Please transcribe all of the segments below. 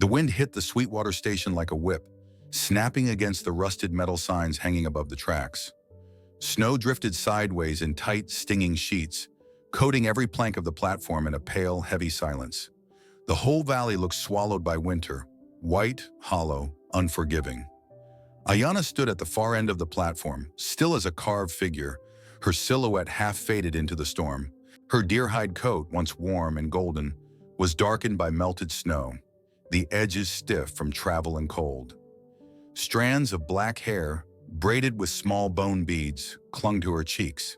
The wind hit the Sweetwater station like a whip, snapping against the rusted metal signs hanging above the tracks. Snow drifted sideways in tight, stinging sheets, coating every plank of the platform in a pale, heavy silence. The whole valley looked swallowed by winter, white, hollow, unforgiving. Ayanna stood at the far end of the platform, still as a carved figure, her silhouette half faded into the storm. Her deer-hide coat, once warm and golden, was darkened by melted snow, the edges stiff from travel and cold. Strands of black hair, braided with small bone beads, clung to her cheeks.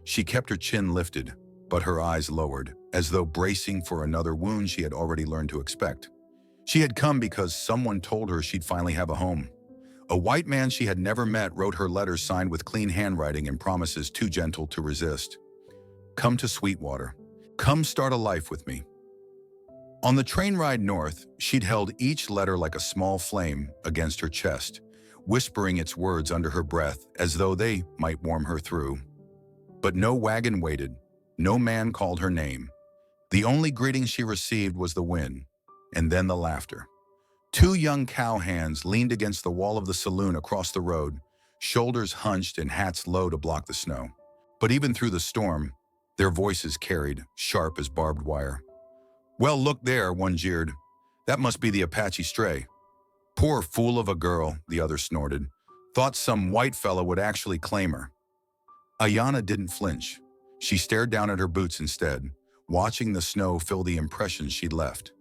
She kept her chin lifted, but her eyes lowered, as though bracing for another wound she had already learned to expect. She had come because someone told her she'd finally have a home. A white man she had never met wrote her letters signed with clean handwriting and promises too gentle to resist. Come to Sweetwater. Come start a life with me. On the train ride north, she'd held each letter like a small flame against her chest, whispering its words under her breath as though they might warm her through. But no wagon waited, no man called her name. The only greeting she received was the wind, and then the laughter. Two young cowhands leaned against the wall of the saloon across the road, shoulders hunched and hats low to block the snow. But even through the storm, their voices carried, sharp as barbed wire. Well, look there, one jeered. That must be the Apache stray. Poor fool of a girl, the other snorted. Thought some white fella would actually claim her. Ayanna didn't flinch. She stared down at her boots instead, watching the snow fill the impressions she'd left.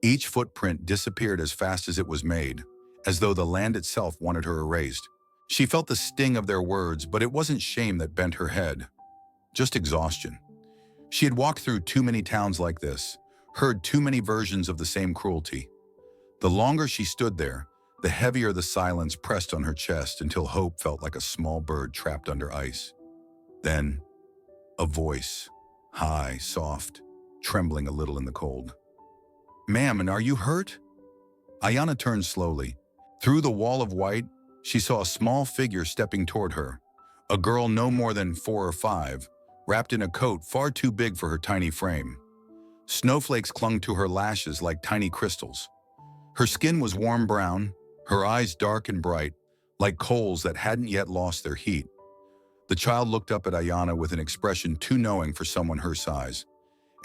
Each footprint disappeared as fast as it was made, as though the land itself wanted her erased. She felt the sting of their words, but it wasn't shame that bent her head, just exhaustion. She had walked through too many towns like this, heard too many versions of the same cruelty. The longer she stood there, the heavier the silence pressed on her chest until hope felt like a small bird trapped under ice. Then, a voice, high, soft, trembling a little in the cold. Ma'am, and are you hurt? Ayanna turned slowly. Through the wall of white, she saw a small figure stepping toward her, a girl no more than 4 or 5, wrapped in a coat far too big for her tiny frame. Snowflakes clung to her lashes like tiny crystals. Her skin was warm brown, her eyes dark and bright, like coals that hadn't yet lost their heat. The child looked up at Ayanna with an expression too knowing for someone her size,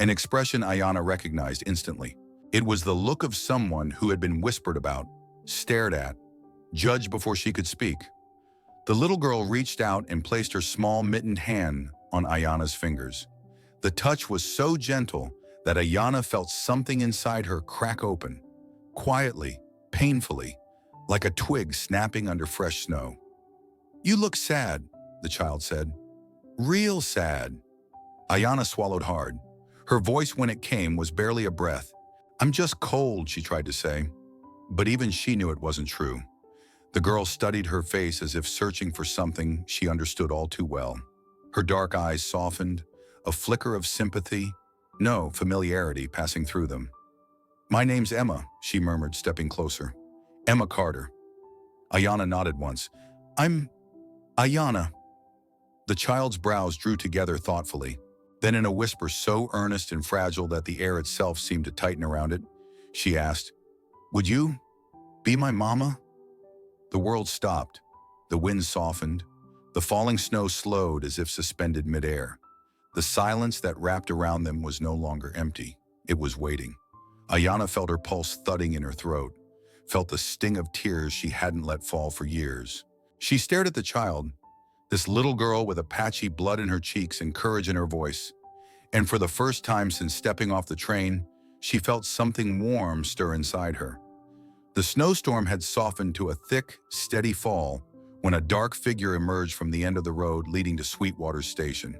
an expression Ayanna recognized instantly. It was the look of someone who had been whispered about, stared at, judged before she could speak. The little girl reached out and placed her small mittened hand on Ayanna's fingers. The touch was so gentle that Ayanna felt something inside her crack open, quietly, painfully, like a twig snapping under fresh snow. You look sad, the child said. Real sad. Ayanna swallowed hard. Her voice when it came was barely a breath. I'm just cold, she tried to say. But even she knew it wasn't true. The girl studied her face as if searching for something she understood all too well. Her dark eyes softened, a flicker of sympathy, no familiarity passing through them. My name's Emma, she murmured, stepping closer. Emma Carter. Ayanna nodded once. I'm Ayanna. The child's brows drew together thoughtfully. Then in a whisper so earnest and fragile that the air itself seemed to tighten around it, she asked, Would you be my mama? The world stopped. The wind softened. The falling snow slowed as if suspended midair. The silence that wrapped around them was no longer empty. It was waiting. Ayanna felt her pulse thudding in her throat, felt the sting of tears she hadn't let fall for years. She stared at the child, this little girl with Apache blood in her cheeks and courage in her voice. And for the first time since stepping off the train, she felt something warm stir inside her. The snowstorm had softened to a thick, steady fall when a dark figure emerged from the end of the road leading to Sweetwater Station.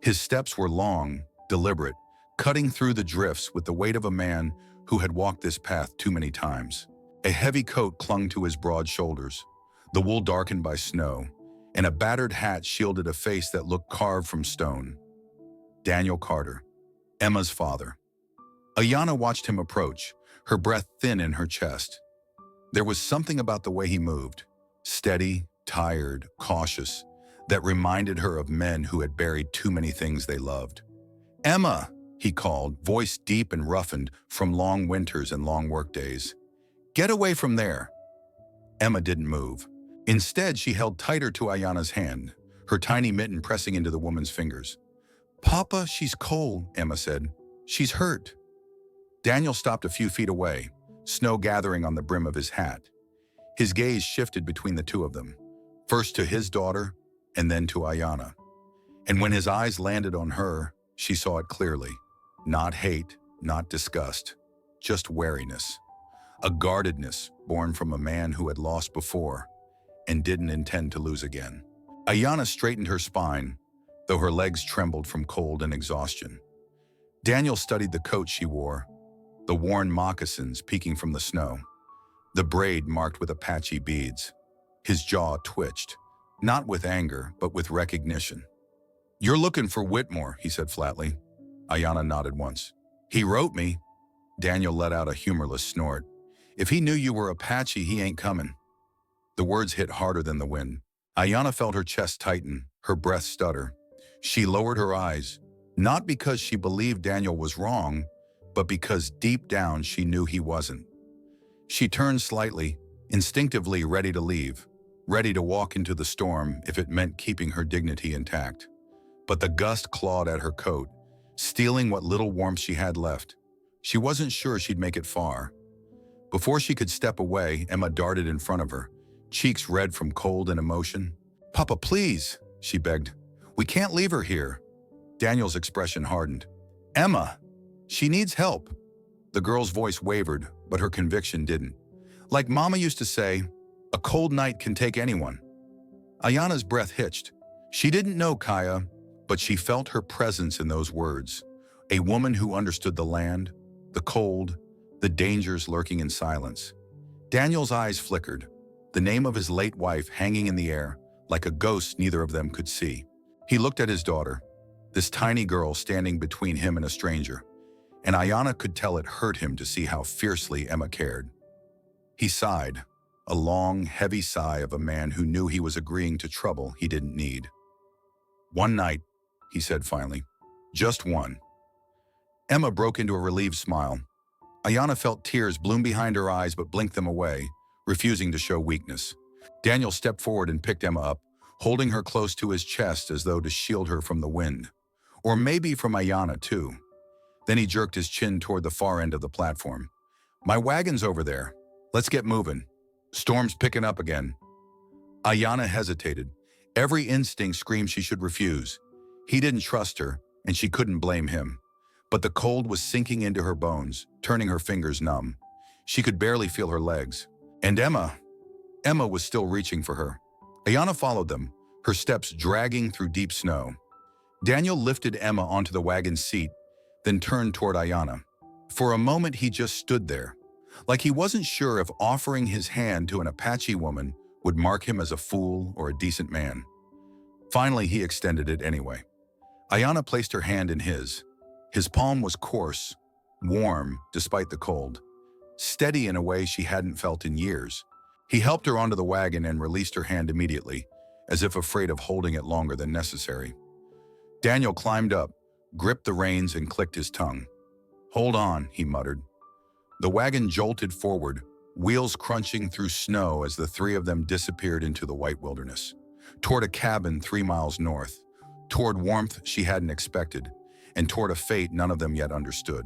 His steps were long, deliberate, cutting through the drifts with the weight of a man who had walked this path too many times. A heavy coat clung to his broad shoulders, the wool darkened by snow, and a battered hat shielded a face that looked carved from stone. Daniel Carter, Emma's father. Ayanna watched him approach, her breath thin in her chest. There was something about the way he moved, steady, tired, cautious, that reminded her of men who had buried too many things they loved. Emma! he called, voice deep and roughened from long winters and long workdays. "Get away from there." Emma didn't move. Instead, she held tighter to Ayana's hand, her tiny mitten pressing into the woman's fingers. "Papa, she's cold," Emma said. "She's hurt." Daniel stopped a few feet away, snow gathering on the brim of his hat. His gaze shifted between the two of them, first to his daughter and then to Ayana. And when his eyes landed on her, she saw it clearly. Not hate, not disgust, just wariness. A guardedness born from a man who had lost before and didn't intend to lose again. Ayana straightened her spine, though her legs trembled from cold and exhaustion. Daniel studied the coat she wore, the worn moccasins peeking from the snow, the braid marked with Apache beads. His jaw twitched, not with anger, but with recognition. "You're looking for Whitmore," he said flatly. Ayana nodded once. "He wrote me." Daniel let out a humorless snort. "If he knew you were Apache, he ain't coming." The words hit harder than the wind. Ayana felt her chest tighten, her breath stutter. She lowered her eyes, not because she believed Daniel was wrong, but because deep down she knew he wasn't. She turned slightly, instinctively ready to leave, ready to walk into the storm if it meant keeping her dignity intact. But the gust clawed at her coat, stealing what little warmth she had left. She wasn't sure she'd make it far. Before she could step away, Emma darted in front of her, cheeks red from cold and emotion. "Papa, please," she begged. "We can't leave her here." Daniel's expression hardened. "Emma, she needs help." The girl's voice wavered, but her conviction didn't. "Like Mama used to say, a cold night can take anyone." Ayana's breath hitched. She didn't know Kaya, but she felt her presence in those words. A woman who understood the land, the cold, the dangers lurking in silence. Daniel's eyes flickered, the name of his late wife hanging in the air, like a ghost neither of them could see. He looked at his daughter, this tiny girl standing between him and a stranger, and Ayana could tell it hurt him to see how fiercely Emma cared. He sighed, a long, heavy sigh of a man who knew he was agreeing to trouble he didn't need. "One night," he said finally. "Just one." Emma broke into a relieved smile. Ayana felt tears bloom behind her eyes but blinked them away, refusing to show weakness. Daniel stepped forward and picked Emma up, holding her close to his chest as though to shield her from the wind. Or maybe from Ayana, too. Then he jerked his chin toward the far end of the platform. "My wagon's over there. Let's get moving. Storm's picking up again." Ayana hesitated. Every instinct screamed she should refuse. He didn't trust her, and she couldn't blame him. But the cold was sinking into her bones, turning her fingers numb. She could barely feel her legs. And Emma was still reaching for her. Ayana followed them, her steps dragging through deep snow. Daniel lifted Emma onto the wagon's seat, then turned toward Ayana. For a moment, he just stood there, like he wasn't sure if offering his hand to an Apache woman would mark him as a fool or a decent man. Finally, he extended it anyway. Ayana placed her hand in his. His palm was coarse, warm despite the cold, steady in a way she hadn't felt in years. He helped her onto the wagon and released her hand immediately, as if afraid of holding it longer than necessary. Daniel climbed up, gripped the reins, and clicked his tongue. "Hold on," he muttered. The wagon jolted forward, wheels crunching through snow as the three of them disappeared into the white wilderness, toward a cabin 3 miles north, toward warmth she hadn't expected, and toward a fate none of them yet understood.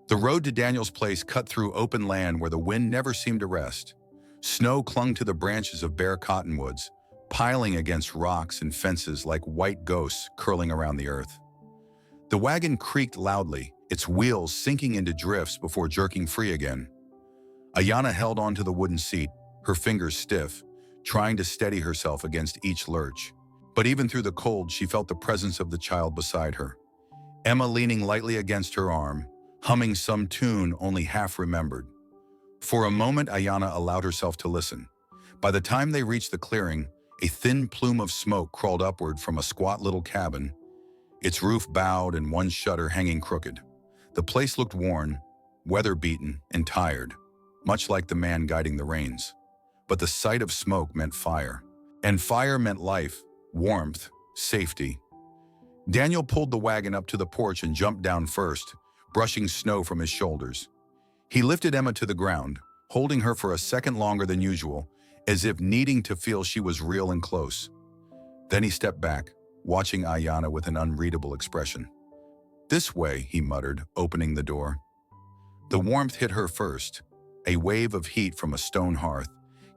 The road to Daniel's place cut through open land where the wind never seemed to rest. Snow clung to the branches of bare cottonwoods, piling against rocks and fences like white ghosts curling around the earth. The wagon creaked loudly, its wheels sinking into drifts before jerking free again. Ayana held onto the wooden seat, her fingers stiff, trying to steady herself against each lurch. But even through the cold, she felt the presence of the child beside her. Emma leaning lightly against her arm, humming some tune only half remembered. For a moment, Ayana allowed herself to listen. By the time they reached the clearing, a thin plume of smoke crawled upward from a squat little cabin, its roof bowed and one shutter hanging crooked. The place looked worn, weather-beaten, and tired, much like the man guiding the reins. But the sight of smoke meant fire. And fire meant life, warmth, safety. Daniel pulled the wagon up to the porch and jumped down first, brushing snow from his shoulders. He lifted Emma to the ground, holding her for a second longer than usual, as if needing to feel she was real and close. Then he stepped back, watching Ayanna with an unreadable expression. "This way," he muttered, opening the door. The warmth hit her first, a wave of heat from a stone hearth,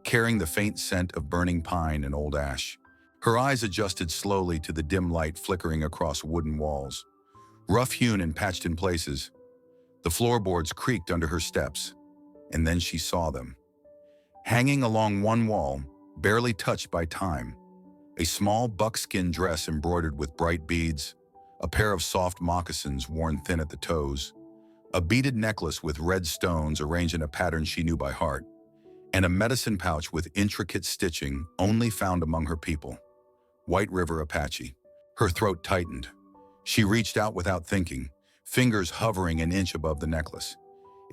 carrying the faint scent of burning pine and old ash. Her eyes adjusted slowly to the dim light flickering across wooden walls. Rough-hewn and patched in places, the floorboards creaked under her steps, and then she saw them. Hanging along one wall, barely touched by time, a small buckskin dress embroidered with bright beads, a pair of soft moccasins worn thin at the toes, a beaded necklace with red stones arranged in a pattern she knew by heart, and a medicine pouch with intricate stitching only found among her people. White River Apache. Her throat tightened. She reached out without thinking, fingers hovering an inch above the necklace.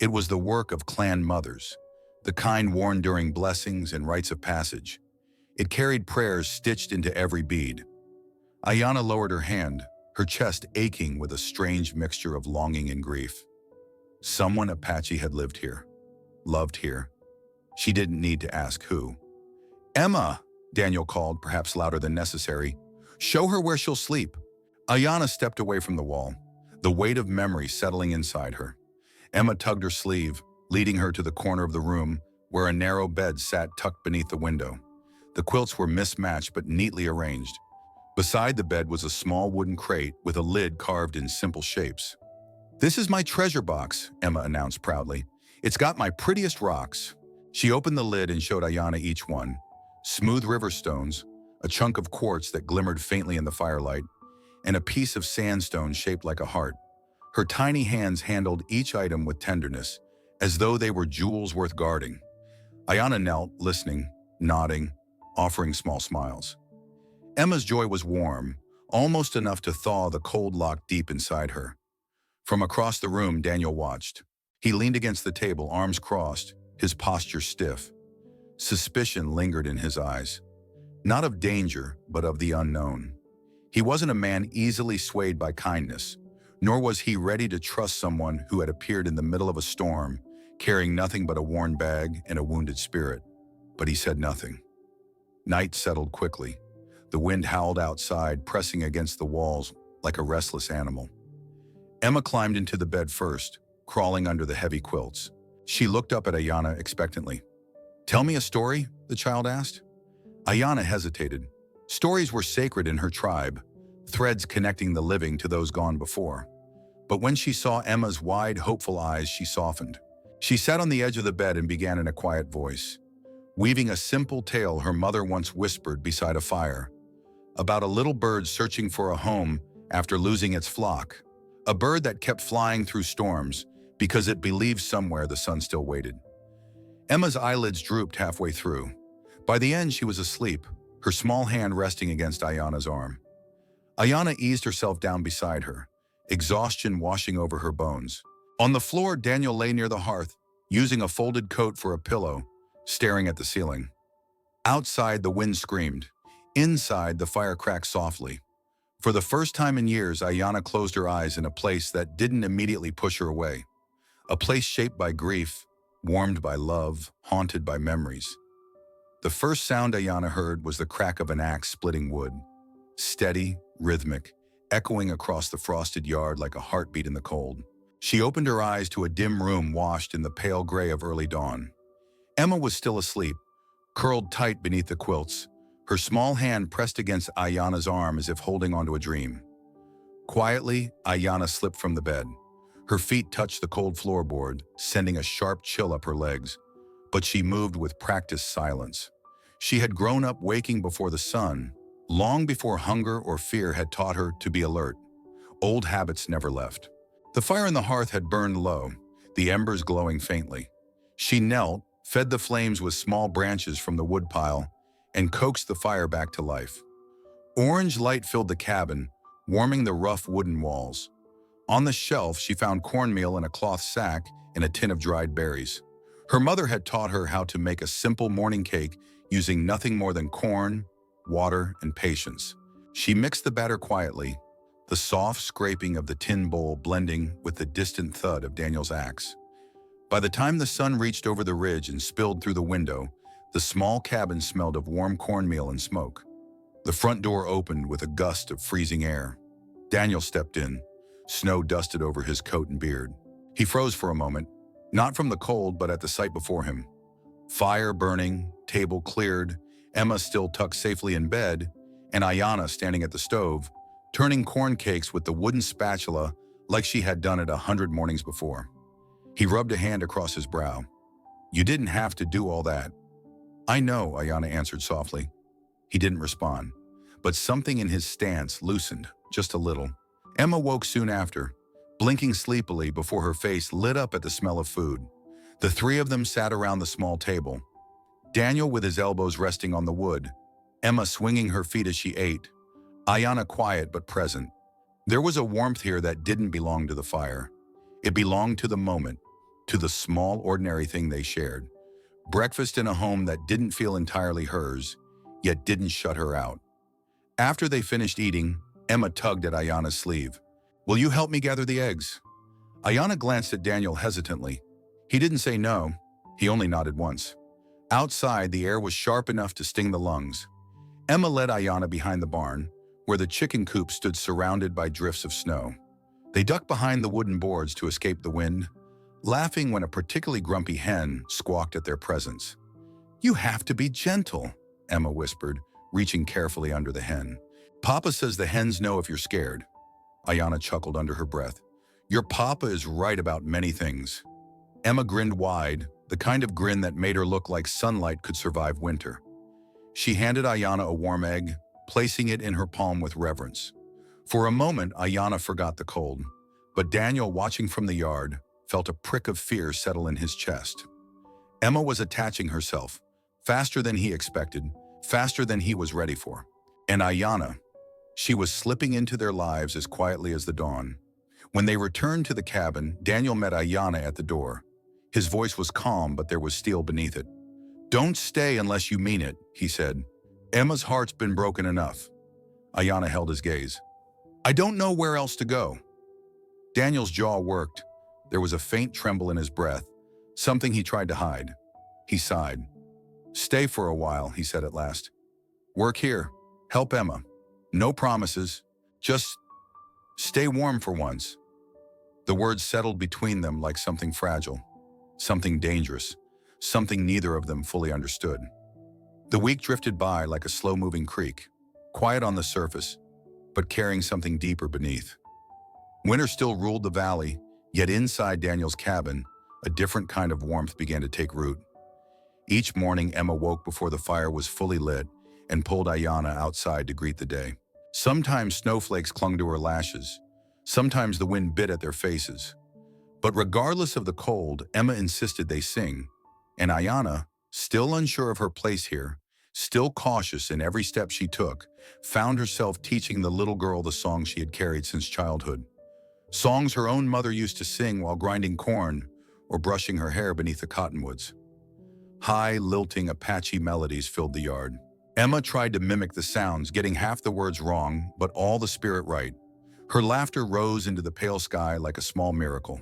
It was the work of clan mothers, the kind worn during blessings and rites of passage. It carried prayers stitched into every bead. Ayanna lowered her hand, her chest aching with a strange mixture of longing and grief. Someone Apache had lived here, loved here. She didn't need to ask who. "Emma," Daniel called, perhaps louder than necessary. "Show her where she'll sleep." Ayanna stepped away from the wall, the weight of memory settling inside her. Emma tugged her sleeve, leading her to the corner of the room where a narrow bed sat tucked beneath the window. The quilts were mismatched but neatly arranged. Beside the bed was a small wooden crate with a lid carved in simple shapes. "This is my treasure box," Emma announced proudly. "It's got my prettiest rocks." She opened the lid and showed Ayanna each one. Smooth river stones, a chunk of quartz that glimmered faintly in the firelight, and a piece of sandstone shaped like a heart. Her tiny hands handled each item with tenderness, as though they were jewels worth guarding. Ayanna knelt, listening, nodding, offering small smiles. Emma's joy was warm, almost enough to thaw the cold lock deep inside her. From across the room, Daniel watched. He leaned against the table, arms crossed, his posture stiff. Suspicion lingered in his eyes. Not of danger, but of the unknown. He wasn't a man easily swayed by kindness, nor was he ready to trust someone who had appeared in the middle of a storm, carrying nothing but a worn bag and a wounded spirit. But he said nothing. Night settled quickly. The wind howled outside, pressing against the walls like a restless animal. Emma climbed into the bed first, crawling under the heavy quilts. She looked up at Ayanna expectantly. "Tell me a story?" the child asked. Ayanna hesitated. Stories were sacred in her tribe, threads connecting the living to those gone before. But when she saw Emma's wide, hopeful eyes, she softened. She sat on the edge of the bed and began in a quiet voice, weaving a simple tale her mother once whispered beside a fire, about a little bird searching for a home after losing its flock, a bird that kept flying through storms because it believed somewhere the sun still waited. Emma's eyelids drooped halfway through. By the end, she was asleep, her small hand resting against Ayanna's arm. Ayanna eased herself down beside her, exhaustion washing over her bones. On the floor, Daniel lay near the hearth, using a folded coat for a pillow, staring at the ceiling. Outside, the wind screamed. Inside, the fire cracked softly. For the first time in years, Ayanna closed her eyes in a place that didn't immediately push her away. A place shaped by grief, warmed by love, haunted by memories. The first sound Ayanna heard was the crack of an axe splitting wood. Steady, rhythmic, echoing across the frosted yard like a heartbeat in the cold. She opened her eyes to a dim room washed in the pale gray of early dawn. Emma was still asleep, curled tight beneath the quilts, her small hand pressed against Ayanna's arm as if holding onto a dream. Quietly, Ayanna slipped from the bed. Her feet touched the cold floorboard, sending a sharp chill up her legs. But she moved with practiced silence. She had grown up waking before the sun, long before hunger or fear had taught her to be alert. Old habits never left. The fire in the hearth had burned low, the embers glowing faintly. She knelt, fed the flames with small branches from the woodpile, and coaxed the fire back to life. Orange light filled the cabin, warming the rough wooden walls. On the shelf, she found cornmeal in a cloth sack and a tin of dried berries. Her mother had taught her how to make a simple morning cake using nothing more than corn, water, and patience. She mixed the batter quietly, the soft scraping of the tin bowl blending with the distant thud of Daniel's axe. By the time the sun reached over the ridge and spilled through the window, the small cabin smelled of warm cornmeal and smoke. The front door opened with a gust of freezing air. Daniel stepped in. Snow dusted over his coat and beard. He froze for a moment, not from the cold but at the sight before him. Fire burning, table cleared, Emma still tucked safely in bed, and Ayanna standing at the stove, turning corn cakes with the wooden spatula like she had done it 100 mornings before. He rubbed a hand across his brow. "You didn't have to do all that." "I know," Ayanna answered softly. He didn't respond, but something in his stance loosened, just a little. Emma woke soon after, blinking sleepily before her face lit up at the smell of food. The three of them sat around the small table. Daniel with his elbows resting on the wood, Emma swinging her feet as she ate, Ayanna quiet but present. There was a warmth here that didn't belong to the fire. It belonged to the moment, to the small, ordinary thing they shared. Breakfast in a home that didn't feel entirely hers, yet didn't shut her out. After they finished eating, Emma tugged at Ayanna's sleeve. "Will you help me gather the eggs?" Ayanna glanced at Daniel hesitantly. He didn't say no, he only nodded once. Outside, the air was sharp enough to sting the lungs. Emma led Ayanna behind the barn, where the chicken coop stood surrounded by drifts of snow. They ducked behind the wooden boards to escape the wind, laughing when a particularly grumpy hen squawked at their presence. "You have to be gentle," Emma whispered, reaching carefully under the hen. "Papa says the hens know if you're scared." Ayanna chuckled under her breath. "Your papa is right about many things." Emma grinned wide, the kind of grin that made her look like sunlight could survive winter. She handed Ayanna a warm egg, placing it in her palm with reverence. For a moment, Ayanna forgot the cold, but Daniel, watching from the yard, felt a prick of fear settle in his chest. Emma was attaching herself, faster than he expected, faster than he was ready for. And Ayanna, she was slipping into their lives as quietly as the dawn. When they returned to the cabin, Daniel met Ayanna at the door. His voice was calm, but there was steel beneath it. "Don't stay unless you mean it," he said. "Emma's heart's been broken enough." Ayanna held his gaze. "I don't know where else to go." Daniel's jaw worked. There was a faint tremble in his breath, something he tried to hide. He sighed. "Stay for a while," he said at last. "Work here. Help Emma. No promises. Just stay warm for once." The words settled between them like something fragile, something dangerous, something neither of them fully understood. The week drifted by like a slow-moving creek, quiet on the surface, but carrying something deeper beneath. Winter still ruled the valley, yet inside Daniel's cabin, a different kind of warmth began to take root. Each morning, Emma woke before the fire was fully lit and pulled Ayanna outside to greet the day. Sometimes snowflakes clung to her lashes. Sometimes the wind bit at their faces. But regardless of the cold, Emma insisted they sing, and Ayanna, still unsure of her place here, still cautious in every step she took, found herself teaching the little girl the songs she had carried since childhood. Songs her own mother used to sing while grinding corn or brushing her hair beneath the cottonwoods. High, lilting Apache melodies filled the yard. Emma tried to mimic the sounds, getting half the words wrong, but all the spirit right. Her laughter rose into the pale sky like a small miracle.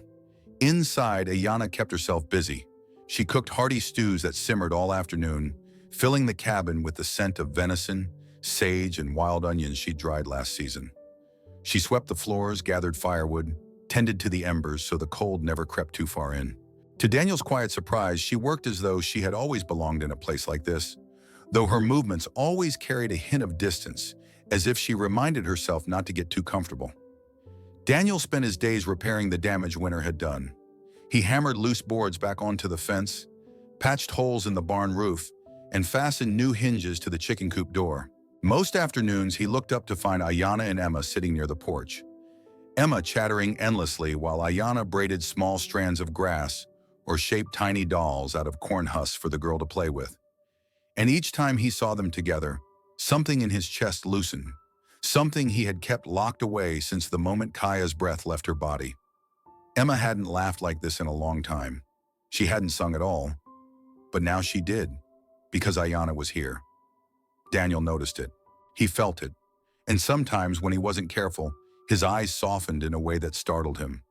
Inside, Ayanna kept herself busy. She cooked hearty stews that simmered all afternoon, filling the cabin with the scent of venison, sage, and wild onions she'd dried last season. She swept the floors, gathered firewood, tended to the embers so the cold never crept too far in. To Daniel's quiet surprise, she worked as though she had always belonged in a place like this, though her movements always carried a hint of distance, as if she reminded herself not to get too comfortable. Daniel spent his days repairing the damage winter had done. He hammered loose boards back onto the fence, patched holes in the barn roof, and fastened new hinges to the chicken coop door. Most afternoons, he looked up to find Ayanna and Emma sitting near the porch. Emma chattering endlessly while Ayanna braided small strands of grass or shaped tiny dolls out of corn husks for the girl to play with. And each time he saw them together, something in his chest loosened, something he had kept locked away since the moment Kaya's breath left her body. Emma hadn't laughed like this in a long time. She hadn't sung at all. But now she did, because Ayanna was here. Daniel noticed it. He felt it. And sometimes, when he wasn't careful, His eyes softened in a way that startled him.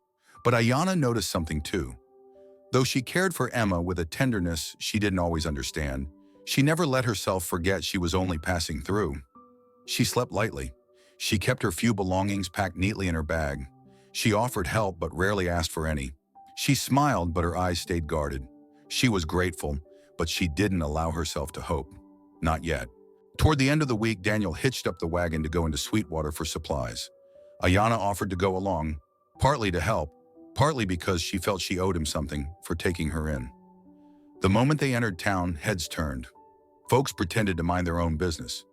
But Ayanna noticed something too. Though she cared for Emma with a tenderness she didn't always understand, she never let herself forget she was only passing through. She slept lightly. She kept her few belongings packed neatly in her bag. She offered help but rarely asked for any. She smiled but her eyes stayed guarded. She was grateful, but she didn't allow herself to hope. Not yet. Toward the end of the week, Daniel hitched up the wagon to go into Sweetwater for supplies. Ayanna offered to go along, partly to help, partly because she felt she owed him something for taking her in. The moment they entered town, heads turned. Folks pretended to mind their own business,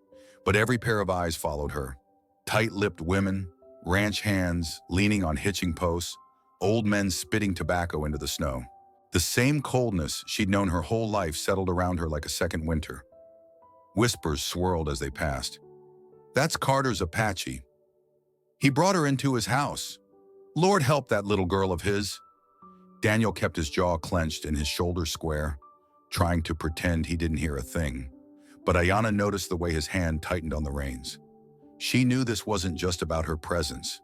but every pair of eyes followed her. Tight-lipped women, ranch hands leaning on hitching posts, old men spitting tobacco into the snow. The same coldness she'd known her whole life settled around her like a second winter. Whispers swirled as they passed. "That's Carter's Apache. He brought her into his house. Lord help that little girl of his." Daniel kept his jaw clenched and his shoulders square, trying to pretend he didn't hear a thing. But Ayanna noticed the way his hand tightened on the reins. She knew this wasn't just about her presence.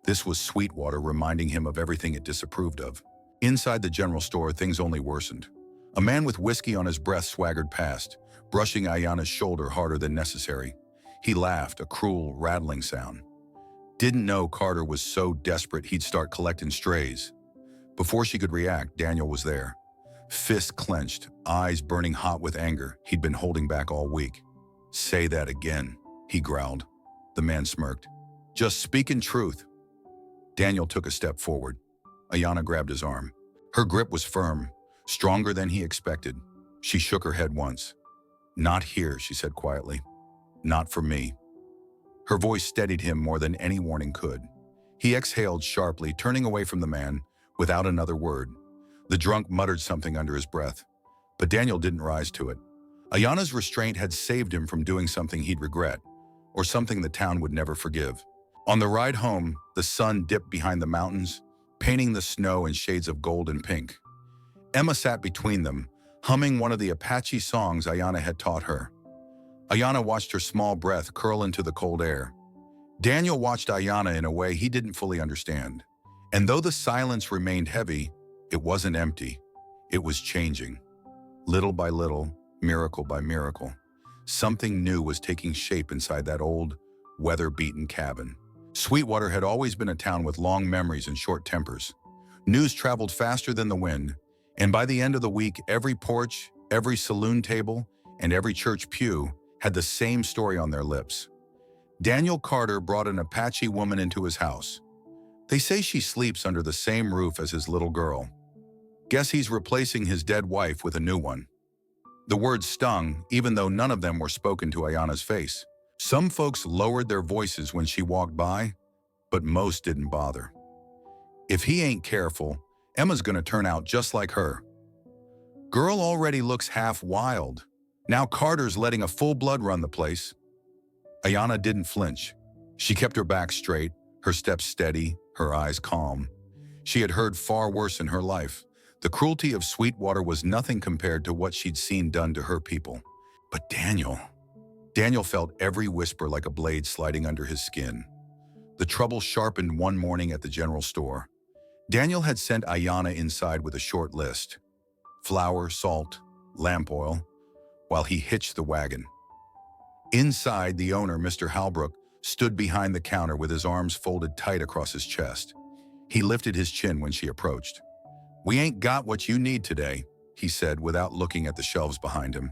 This was Sweetwater reminding him of everything it disapproved of. Inside the general store, things only worsened. A man with whiskey on his breath swaggered past, brushing Ayanna's shoulder harder than necessary. He laughed, a cruel, rattling sound. Didn't know Carter was so desperate he'd start collecting strays. Before she could react, Daniel was there. Fists clenched, eyes burning hot with anger he'd been holding back all week. "Say that again," he growled. The man smirked. "Just speaking truth." Daniel took a step forward. Ayanna grabbed his arm. Her grip was firm, stronger than he expected. She shook her head once. "Not here," she said quietly. "Not for me." Her voice steadied him more than any warning could. He exhaled sharply, turning away from the man, without another word. The drunk muttered something under his breath, but Daniel didn't rise to it. Ayanna's restraint had saved him from doing something he'd regret, or something the town would never forgive. On the ride home, the sun dipped behind the mountains, painting the snow in shades of gold and pink. Emma sat between them, humming one of the Apache songs Ayanna had taught her. Ayanna watched her small breath curl into the cold air. Daniel watched Ayanna in a way he didn't fully understand. And though the silence remained heavy, it wasn't empty. It was changing. Little by little, miracle by miracle, something new was taking shape inside that old, weather-beaten cabin. Sweetwater had always been a town with long memories and short tempers. News traveled faster than the wind, and by the end of the week, every porch, every saloon table, and every church pew had the same story on their lips. Daniel Carter brought an Apache woman into his house. They say she sleeps under the same roof as his little girl. Guess he's replacing his dead wife with a new one. The words stung, even though none of them were spoken to Ayanna's face. Some folks lowered their voices when she walked by, but most didn't bother. If he ain't careful, Emma's gonna turn out just like her. Girl already looks half wild. Now Carter's letting a full blood run the place. Ayanna didn't flinch. She kept her back straight, her steps steady, her eyes calm. She had heard far worse in her life. The cruelty of Sweetwater was nothing compared to what she'd seen done to her people. But Daniel felt every whisper like a blade sliding under his skin. The trouble sharpened one morning at the general store. Daniel had sent Ayanna inside with a short list: flour, salt, lamp oil, while he hitched the wagon. Inside, the owner, Mr. Halbrook, stood behind the counter with his arms folded tight across his chest. He lifted his chin when she approached. "We ain't got what you need today," he said without looking at the shelves behind him.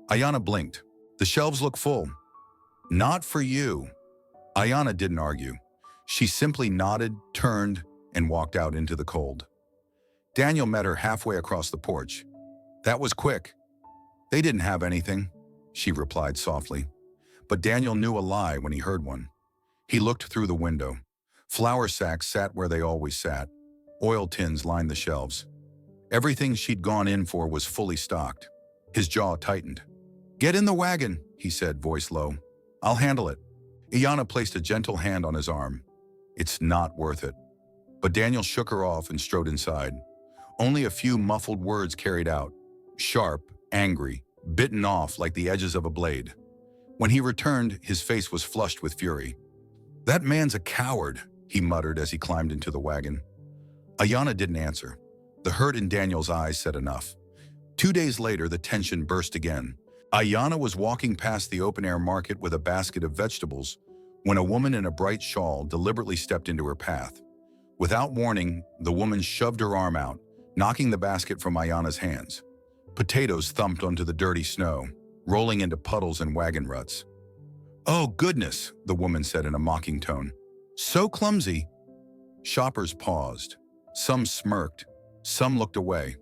Ayanna blinked. "The shelves look full." "Not for you." Ayanna didn't argue. She simply nodded, turned, and walked out into the cold. Daniel met her halfway across the porch. "That was quick." "They didn't have anything," she replied softly. But Daniel knew a lie when he heard one. He looked through the window. Flour sacks sat where they always sat. Oil tins lined the shelves. Everything she'd gone in for was fully stocked. His jaw tightened. "Get in the wagon," he said, voice low. "I'll handle it." Ayanna placed a gentle hand on his arm. "It's not worth it." But Daniel shook her off and strode inside. Only a few muffled words carried out. Sharp, angry, bitten off like the edges of a blade. When he returned, his face was flushed with fury. "That man's a coward," he muttered as he climbed into the wagon. Ayanna didn't answer. The hurt in Daniel's eyes said enough. 2 days later, the tension burst again. Ayanna was walking past the open-air market with a basket of vegetables when a woman in a bright shawl deliberately stepped into her path. Without warning, the woman shoved her arm out, knocking the basket from Ayanna's hands. Potatoes thumped onto the dirty snow, rolling into puddles and wagon ruts. "Oh, goodness," the woman said in a mocking tone. "So clumsy." Shoppers paused. Some smirked. Some looked away.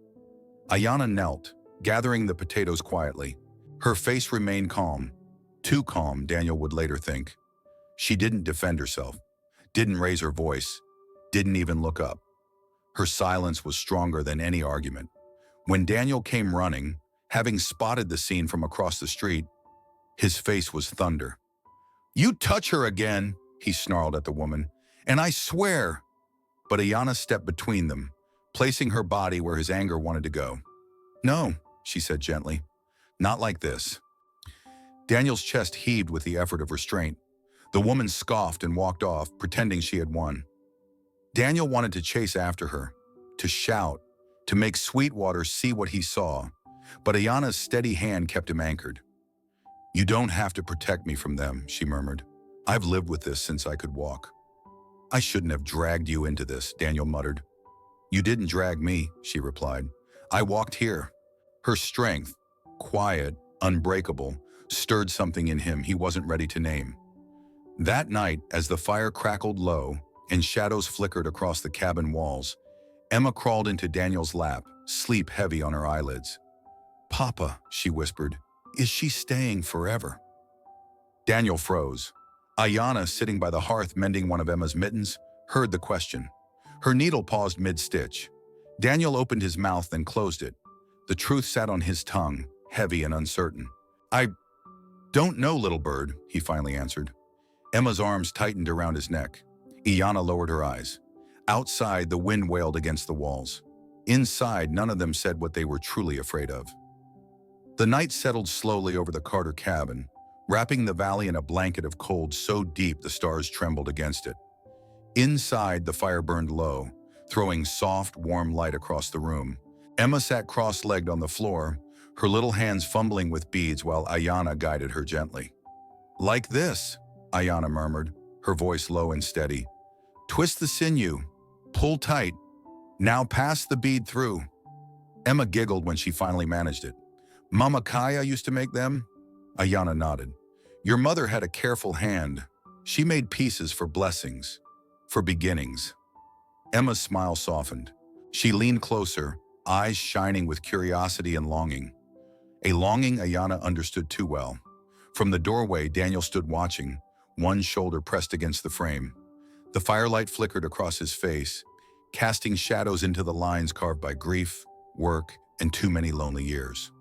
Ayanna knelt, gathering the potatoes quietly. Her face remained calm. Too calm, Daniel would later think. She didn't defend herself, didn't raise her voice, didn't even look up. Her silence was stronger than any argument. When Daniel came running, having spotted the scene from across the street, his face was thunder. "You touch her again," he snarled at the woman, "and I swear." But Ayanna stepped between them, placing her body where his anger wanted to go. "No," she said gently, "not like this." Daniel's chest heaved with the effort of restraint. The woman scoffed and walked off, pretending she had won. Daniel wanted to chase after her, to shout, to make Sweetwater see what he saw, but Ayanna's steady hand kept him anchored. "You don't have to protect me from them," she murmured. "I've lived with this since I could walk." "I shouldn't have dragged you into this," Daniel muttered. "You didn't drag me," she replied. "I walked here." Her strength, quiet, unbreakable, stirred something in him he wasn't ready to name. That night, as the fire crackled low and shadows flickered across the cabin walls, Emma crawled into Daniel's lap, sleep heavy on her eyelids. "Papa," she whispered, "is she staying forever?" Daniel froze. Ayanna, sitting by the hearth mending one of Emma's mittens, heard the question. Her needle paused mid-stitch. Daniel opened his mouth, then closed it. The truth sat on his tongue, heavy and uncertain. "I don't know, little bird," he finally answered. Emma's arms tightened around his neck. Ayanna lowered her eyes. Outside, the wind wailed against the walls. Inside, none of them said what they were truly afraid of. The night settled slowly over the Carter cabin, wrapping the valley in a blanket of cold so deep the stars trembled against it. Inside, the fire burned low, throwing soft, warm light across the room. Emma sat cross-legged on the floor, her little hands fumbling with beads while Ayanna guided her gently. "Like this," Ayanna murmured, her voice low and steady. "Twist the sinew. Pull tight. Now pass the bead through." Emma giggled when she finally managed it. "Mama Kaya used to make them?" Ayanna nodded. "Your mother had a careful hand. She made pieces for blessings, for beginnings." Emma's smile softened. She leaned closer, eyes shining with curiosity and longing. A longing Ayanna understood too well. From the doorway, Daniel stood watching, one shoulder pressed against the frame. The firelight flickered across his face, casting shadows into the lines carved by grief, work, and too many lonely years.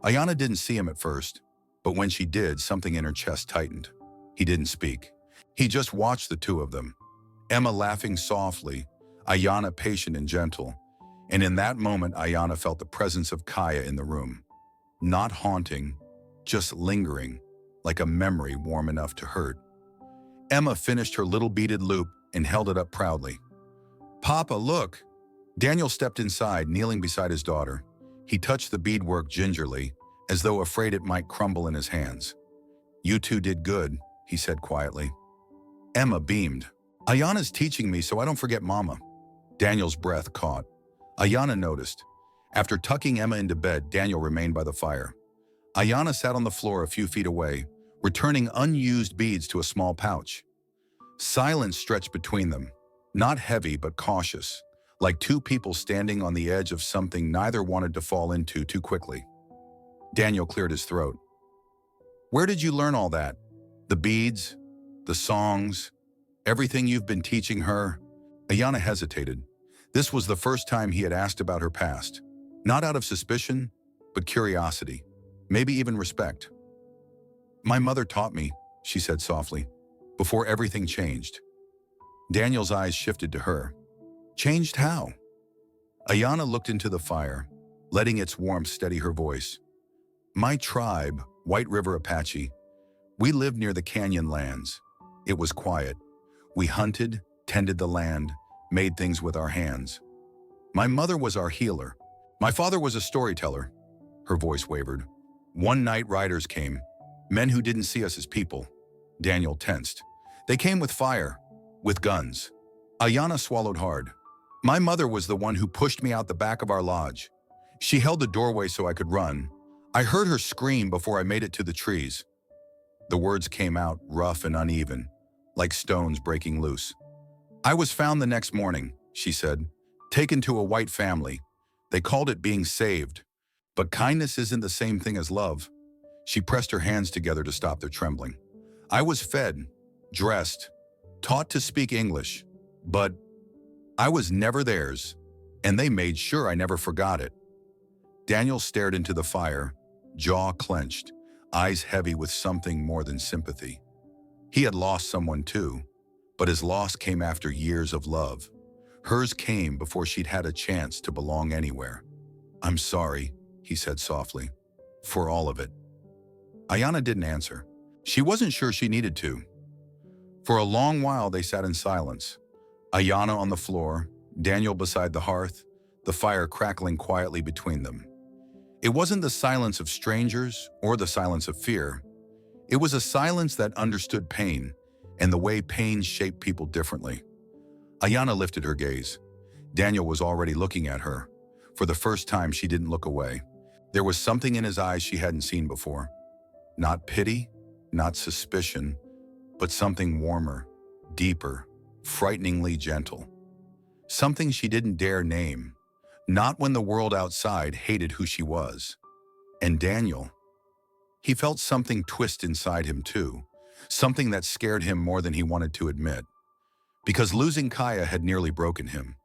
Ayanna didn't see him at first, but when she did, something in her chest tightened. He didn't speak. He just watched the two of them. Emma laughing softly, Ayanna patient and gentle, and in that moment Ayanna felt the presence of Kaya in the room. Not haunting, just lingering, like a memory warm enough to hurt. Emma finished her little beaded loop and held it up proudly. "Papa, look!" Daniel stepped inside, kneeling beside his daughter. He touched the beadwork gingerly, as though afraid it might crumble in his hands. "You two did good," he said quietly. Emma beamed. "Ayanna's teaching me so I don't forget Mama." Daniel's breath caught. Ayanna noticed. After tucking Emma into bed, Daniel remained by the fire. Ayanna sat on the floor a few feet away, returning unused beads to a small pouch. Silence stretched between them, not heavy but cautious, like two people standing on the edge of something neither wanted to fall into too quickly. Daniel cleared his throat. "Where did you learn all that? The beads, the songs, everything you've been teaching her?" Ayanna hesitated. This was the first time he had asked about her past, not out of suspicion, but curiosity, maybe even respect. "My mother taught me," she said softly, "before everything changed." Daniel's eyes shifted to her. "Changed how?" Ayanna looked into the fire, letting its warmth steady her voice. "My tribe, White River Apache, we lived near the canyon lands. It was quiet, We hunted, tended the land, made things with our hands. My mother was our healer. My father was a storyteller. Her voice wavered. One night riders came, men who didn't see us as people. Daniel tensed. They came with fire, with guns. Ayana swallowed hard. My mother was the one who pushed me out the back of our lodge. She held the doorway so I could run. I heard her scream before I made it to the trees. The words came out rough and uneven, like stones breaking loose. I was found the next morning, she said, taken to a white family. They called it being saved. But kindness isn't the same thing as love. She pressed her hands together to stop their trembling. I was fed, dressed, taught to speak English, but I was never theirs, and they made sure I never forgot it. Daniel stared into the fire, jaw clenched, eyes heavy with something more than sympathy. He had lost someone too, but his loss came after years of love. Hers came before she'd had a chance to belong anywhere. I'm sorry, he said softly, for all of it. Ayana didn't answer. She wasn't sure she needed to. For a long while they sat in silence. Ayana on the floor, Daniel beside the hearth, the fire crackling quietly between them. It wasn't the silence of strangers or the silence of fear. It was a silence that understood pain and the way pain shaped people differently. Ayana lifted her gaze. Daniel was already looking at her. For the first time, she didn't look away. There was something in his eyes she hadn't seen before. Not pity, not suspicion, but something warmer, deeper, frighteningly gentle. Something she didn't dare name, not when the world outside hated who she was. And Daniel, he felt something twist inside him too, something that scared him more than he wanted to admit. Because losing Kaya had nearly broken him,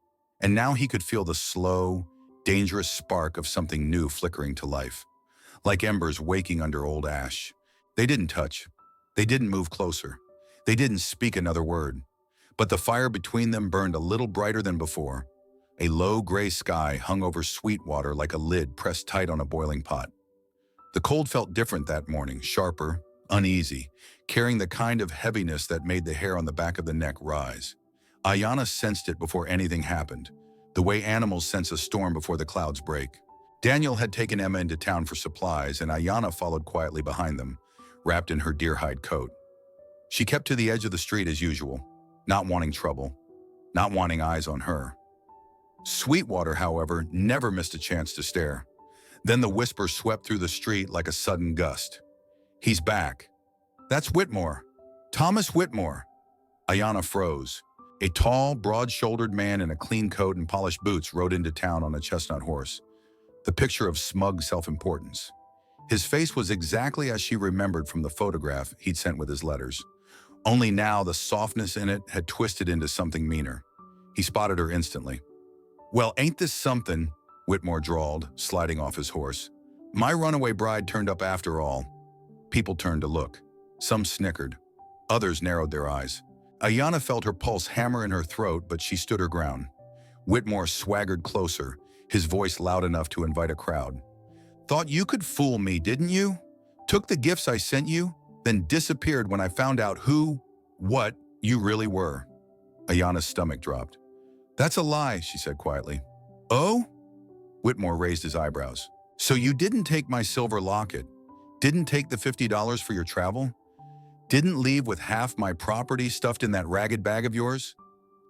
and now he could feel the slow, dangerous spark of something new flickering to life. Like embers waking under old ash. They didn't touch. They didn't move closer. They didn't speak another word. But the fire between them burned a little brighter than before. A low gray sky hung over Sweetwater like a lid pressed tight on a boiling pot. The cold felt different that morning, sharper, uneasy, carrying the kind of heaviness that made the hair on the back of the neck rise. Ayana sensed it before anything happened, the way animals sense a storm before the clouds break. Daniel had taken Emma into town for supplies, and Ayana followed quietly behind them, wrapped in her deer-hide coat. She kept to the edge of the street as usual, not wanting trouble, not wanting eyes on her. Sweetwater, however, never missed a chance to stare. Then the whisper swept through the street like a sudden gust. He's back. That's Whitmore. Thomas Whitmore. Ayana froze. A tall, broad-shouldered man in a clean coat and polished boots rode into town on a chestnut horse, the picture of smug self-importance. His face was exactly as she remembered from the photograph he'd sent with his letters. Only now the softness in it had twisted into something meaner. He spotted her instantly. Well, ain't this something, Whitmore drawled, sliding off his horse. My runaway bride turned up after all. People turned to look. Some snickered. Others narrowed their eyes. Ayana felt her pulse hammer in her throat, but she stood her ground. Whitmore swaggered closer, his voice loud enough to invite a crowd. Thought you could fool me, didn't you? Took the gifts I sent you, then disappeared when I found out what you really were. Ayana's stomach dropped. That's a lie, she said quietly. Oh? Whitmore raised his eyebrows. So you didn't take my silver locket? Didn't take the $50 for your travel? Didn't leave with half my property stuffed in that ragged bag of yours?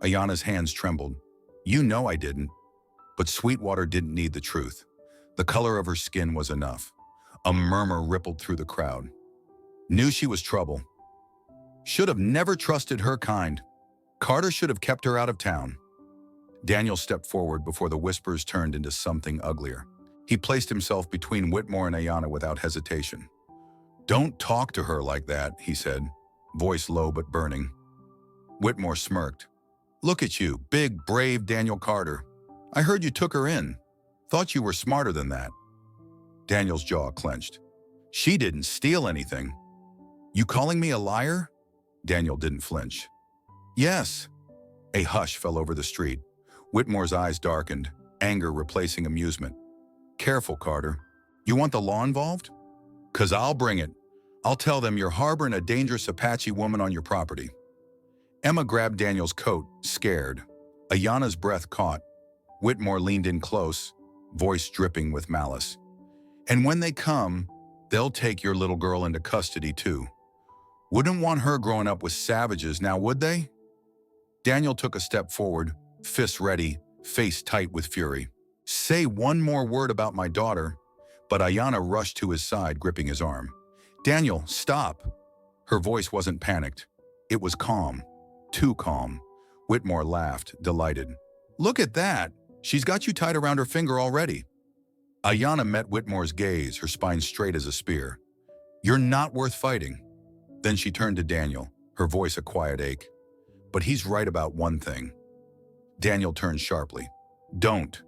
Ayana's hands trembled. You know I didn't. But Sweetwater didn't need the truth. The color of her skin was enough. A murmur rippled through the crowd. Knew she was trouble. Should have never trusted her kind. Carter should have kept her out of town. Daniel stepped forward before the whispers turned into something uglier. He placed himself between Whitmore and Ayana without hesitation. Don't talk to her like that, he said, voice low but burning. Whitmore smirked. Look at you, big, brave Daniel Carter. I heard you took her in. Thought you were smarter than that. Daniel's jaw clenched. She didn't steal anything. You calling me a liar? Daniel didn't flinch. Yes. A hush fell over the street. Whitmore's eyes darkened, anger replacing amusement. Careful, Carter. You want the law involved? 'Cause I'll bring it. I'll tell them you're harboring a dangerous Apache woman on your property. Emma grabbed Daniel's coat, scared. Ayana's breath caught. Whitmore leaned in close, voice dripping with malice. And when they come, they'll take your little girl into custody too. Wouldn't want her growing up with savages now, would they? Daniel took a step forward, fists ready, face tight with fury. Say one more word about my daughter, but Ayana rushed to his side, gripping his arm. Daniel, stop. Her voice wasn't panicked. It was calm. Too calm. Whitmore laughed, delighted. Look at that. She's got you tied around her finger already. Ayana met Whitmore's gaze, her spine straight as a spear. You're not worth fighting. Then she turned to Daniel, her voice a quiet ache. But he's right about one thing. Daniel turned sharply. Don't.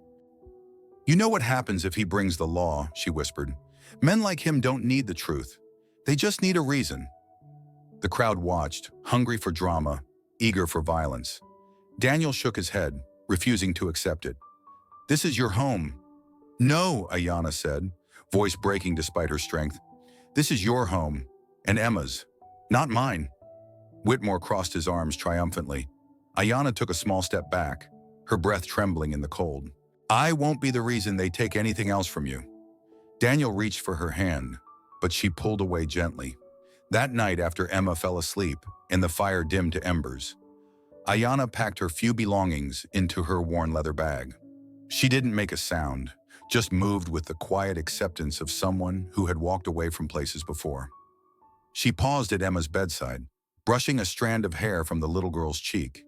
You know what happens if he brings the law, she whispered. Men like him don't need the truth. They just need a reason. The crowd watched, hungry for drama, eager for violence. Daniel shook his head, refusing to accept it. This is your home. No, Ayana said, voice breaking despite her strength. This is your home, and Emma's, not mine. Whitmore crossed his arms triumphantly. Ayana took a small step back, her breath trembling in the cold. I won't be the reason they take anything else from you. Daniel reached for her hand, but she pulled away gently. That night after Emma fell asleep and the fire dimmed to embers, Ayana packed her few belongings into her worn leather bag. She didn't make a sound, just moved with the quiet acceptance of someone who had walked away from places before. She paused at Emma's bedside, brushing a strand of hair from the little girl's cheek.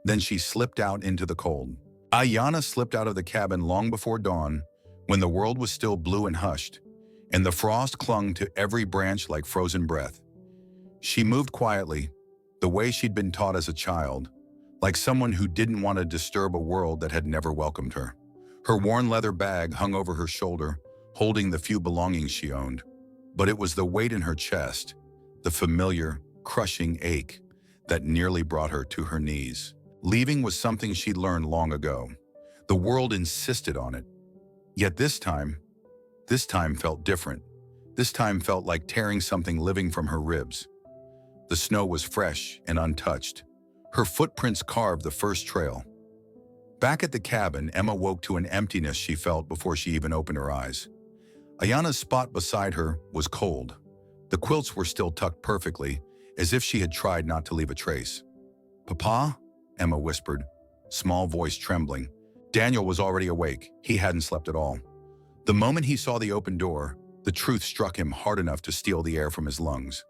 Then she slipped out into the cold. Ayana slipped out of the cabin long before dawn, when the world was still blue and hushed, and the frost clung to every branch like frozen breath. She moved quietly, the way she'd been taught as a child, like someone who didn't want to disturb a world that had never welcomed her. Her worn leather bag hung over her shoulder, holding the few belongings she owned. But it was the weight in her chest, the familiar, crushing ache, that nearly brought her to her knees. Leaving was something she'd learned long ago. The world insisted on it. Yet this time felt different. This time felt like tearing something living from her ribs. The snow was fresh and untouched. Her footprints carved the first trail. Back at the cabin, Emma woke to an emptiness she felt before she even opened her eyes. Ayana's spot beside her was cold. The quilts were still tucked perfectly, as if she had tried not to leave a trace. Papa? Emma whispered, small voice trembling. Daniel was already awake. He hadn't slept at all. The moment he saw the open door, the truth struck him hard enough to steal the air from his lungs.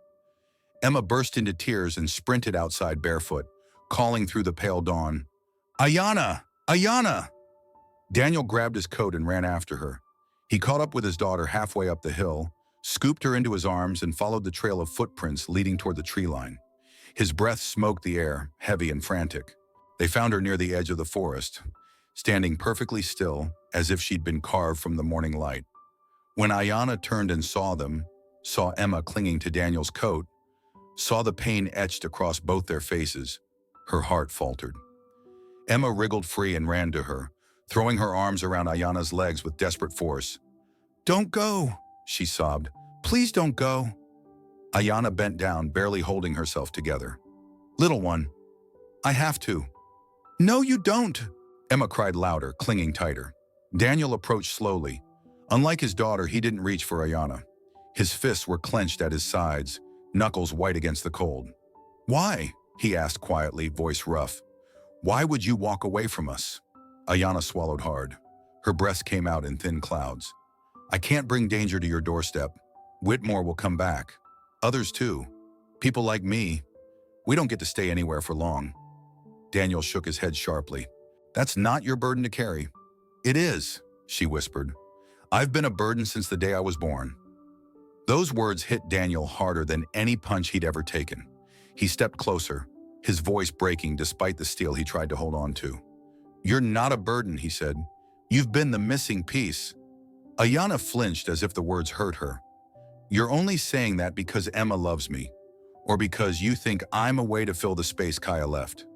Emma burst into tears and sprinted outside barefoot, calling through the pale dawn, Ayana! Ayana! Daniel grabbed his coat and ran after her. He caught up with his daughter halfway up the hill, scooped her into his arms, and followed the trail of footprints leading toward the tree line. His breath smoked the air, heavy and frantic. They found her near the edge of the forest, standing perfectly still, as if she'd been carved from the morning light. When Ayana turned and saw them, saw Emma clinging to Daniel's coat, saw the pain etched across both their faces, her heart faltered. Emma wriggled free and ran to her, throwing her arms around Ayana's legs with desperate force. Don't go, she sobbed. Please don't go. Ayana bent down, barely holding herself together. Little one, I have to. No, you don't, Emma cried louder, clinging tighter. Daniel approached slowly. Unlike his daughter, he didn't reach for Ayana. His fists were clenched at his sides, knuckles white against the cold. Why? He asked quietly, voice rough. Why would you walk away from us? Ayana swallowed hard. Her breath came out in thin clouds. I can't bring danger to your doorstep. Whitmore will come back. Others too. People like me. We don't get to stay anywhere for long. Daniel shook his head sharply. That's not your burden to carry. It is, she whispered. I've been a burden since the day I was born. Those words hit Daniel harder than any punch he'd ever taken. He stepped closer, his voice breaking despite the steel he tried to hold on to. You're not a burden, he said. You've been the missing piece. Ayana flinched as if the words hurt her. You're only saying that because Emma loves me, or because you think I'm a way to fill the space Kaya left.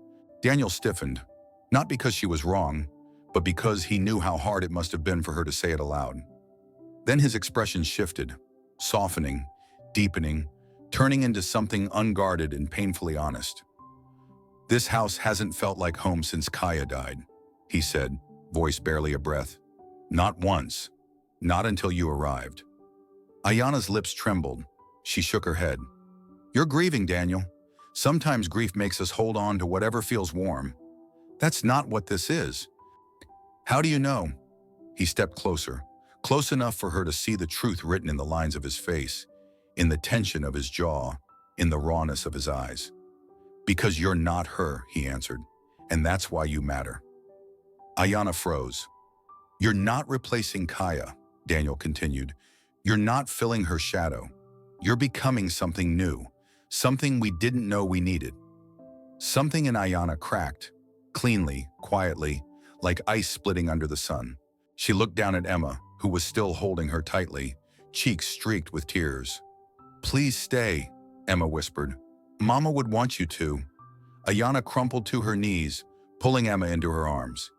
Daniel stiffened, not because she was wrong, but because he knew how hard it must have been for her to say it aloud. Then his expression shifted, softening, deepening, turning into something unguarded and painfully honest. This house hasn't felt like home since Kaya died, he said, voice barely a breath. Not once. Not until you arrived. Ayana's lips trembled. She shook her head. You're grieving, Daniel. Sometimes grief makes us hold on to whatever feels warm. That's not what this is. How do you know? He stepped closer, close enough for her to see the truth written in the lines of his face, in the tension of his jaw, in the rawness of his eyes. Because you're not her, he answered, and that's why you matter. Ayana froze. You're not replacing Kaya, Daniel continued. You're not filling her shadow. You're becoming something new, something we didn't know we needed. Something in Ayana cracked, cleanly, quietly, like ice splitting under the sun. She looked down at Emma, who was still holding her tightly, cheeks streaked with tears. Please stay, Emma whispered. Mama would want you to. Ayana crumpled to her knees, pulling Emma into her arms.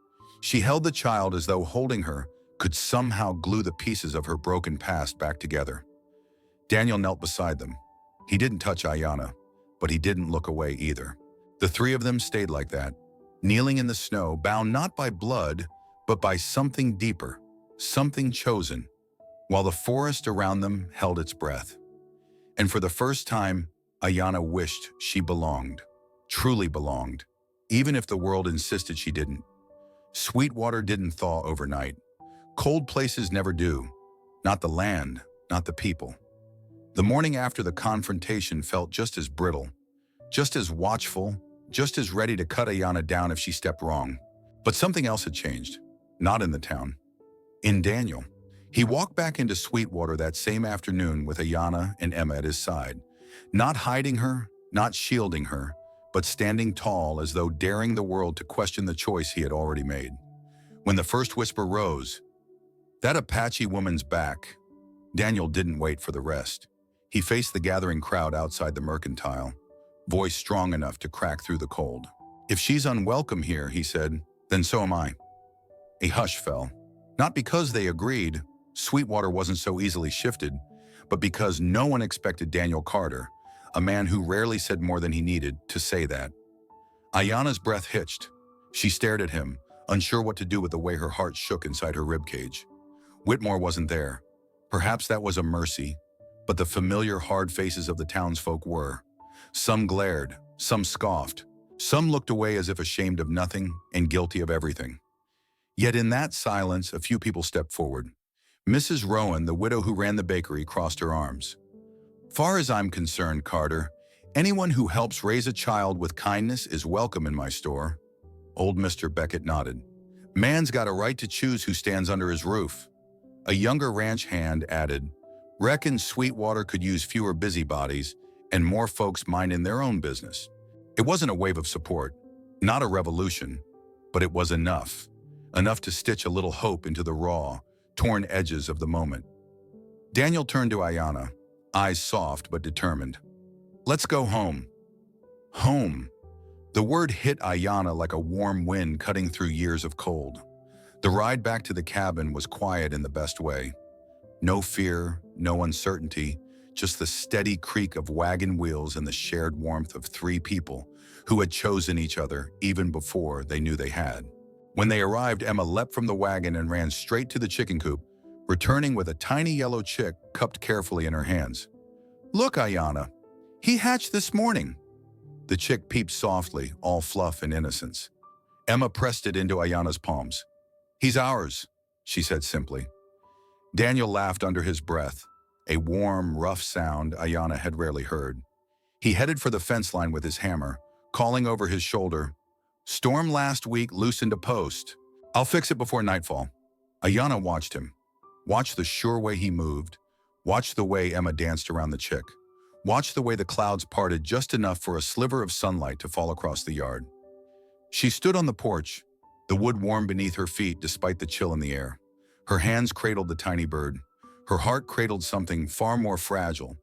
She held the child as though holding her could somehow glue the pieces of her broken past back together. Daniel knelt beside them. He didn't touch Ayana, but he didn't look away either. The three of them stayed like that, kneeling in the snow, bound not by blood, but by something deeper, something chosen, while the forest around them held its breath. And for the first time, Ayana wished she belonged, truly belonged, even if the world insisted she didn't. Sweetwater didn't thaw overnight. Cold places never do. Not the land, not the people. The morning after the confrontation felt just as brittle, just as watchful, just as ready to cut Ayana down if she stepped wrong. But something else had changed. Not in the town. In Daniel. He walked back into Sweetwater that same afternoon with Ayana and Emma at his side. Not hiding her, not shielding her, but standing tall as though daring the world to question the choice he had already made. When the first whisper rose, that Apache woman's back, Daniel didn't wait for the rest. He faced the gathering crowd outside the mercantile, voice strong enough to crack through the cold. If she's unwelcome here, he said, then so am I. A hush fell. Not because they agreed, Sweetwater wasn't so easily shifted, but because no one expected Daniel Carter, a man who rarely said more than he needed, to say that. Ayana's breath hitched. She stared at him, unsure what to do with the way her heart shook inside her ribcage. Whitmore wasn't there. Perhaps that was a mercy, but the familiar hard faces of the townsfolk were. Some glared, some scoffed, some looked away as if ashamed of nothing and guilty of everything. Yet in that silence, a few people stepped forward. Mrs. Rowan, the widow who ran the bakery, crossed her arms. Far as I'm concerned, Carter, anyone who helps raise a child with kindness is welcome in my store. Old Mr. Beckett nodded. Man's got a right to choose who stands under his roof. A younger ranch hand added, reckon Sweetwater could use fewer busybodies and more folks minding their own business. It wasn't a wave of support, not a revolution, but it was enough. Enough to stitch a little hope into the raw, torn edges of the moment. Daniel turned to Ayana, eyes soft but determined. Let's go home. Home. The word hit Ayana like a warm wind cutting through years of cold. The ride back to the cabin was quiet in the best way. No fear, no uncertainty, just the steady creak of wagon wheels and the shared warmth of three people who had chosen each other even before they knew they had. When they arrived, Emma leapt from the wagon and ran straight to the chicken coop, returning with a tiny yellow chick cupped carefully in her hands. Look, Ayana, he hatched this morning. The chick peeped softly, all fluff and innocence. Emma pressed it into Ayana's palms. He's ours, she said simply. Daniel laughed under his breath, a warm, rough sound Ayana had rarely heard. He headed for the fence line with his hammer, calling over his shoulder, Storm last week loosened a post. I'll fix it before nightfall. Ayana watched him. Watched the sure way he moved. Watched the way Emma danced around the chick. Watched the way the clouds parted just enough for a sliver of sunlight to fall across the yard. She stood on the porch, the wood warm beneath her feet despite the chill in the air. Her hands cradled the tiny bird. Her heart cradled something far more fragile.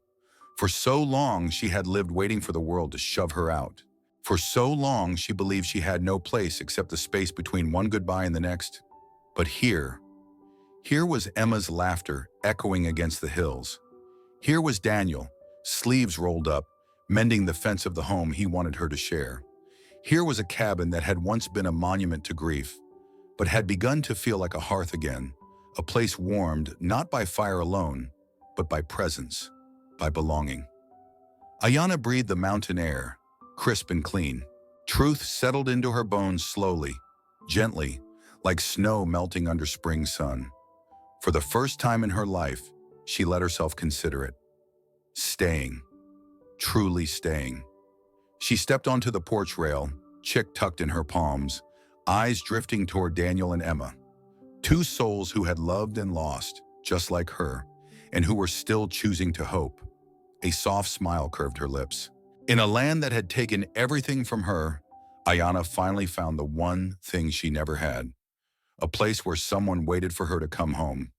For so long, she had lived waiting for the world to shove her out. For so long, she believed she had no place except the space between one goodbye and the next. But here was Emma's laughter echoing against the hills. Here was Daniel, sleeves rolled up, mending the fence of the home he wanted her to share. Here was a cabin that had once been a monument to grief, but had begun to feel like a hearth again, a place warmed not by fire alone, but by presence, by belonging. Ayana breathed the mountain air, crisp and clean. Truth settled into her bones slowly, gently, like snow melting under spring sun. For the first time in her life, she let herself consider it. Staying. Truly staying. She stepped onto the porch rail, chick tucked in her palms, eyes drifting toward Daniel and Emma. Two souls who had loved and lost, just like her, and who were still choosing to hope. A soft smile curved her lips. In a land that had taken everything from her, Ayana finally found the one thing she never had. A place where someone waited for her to come home.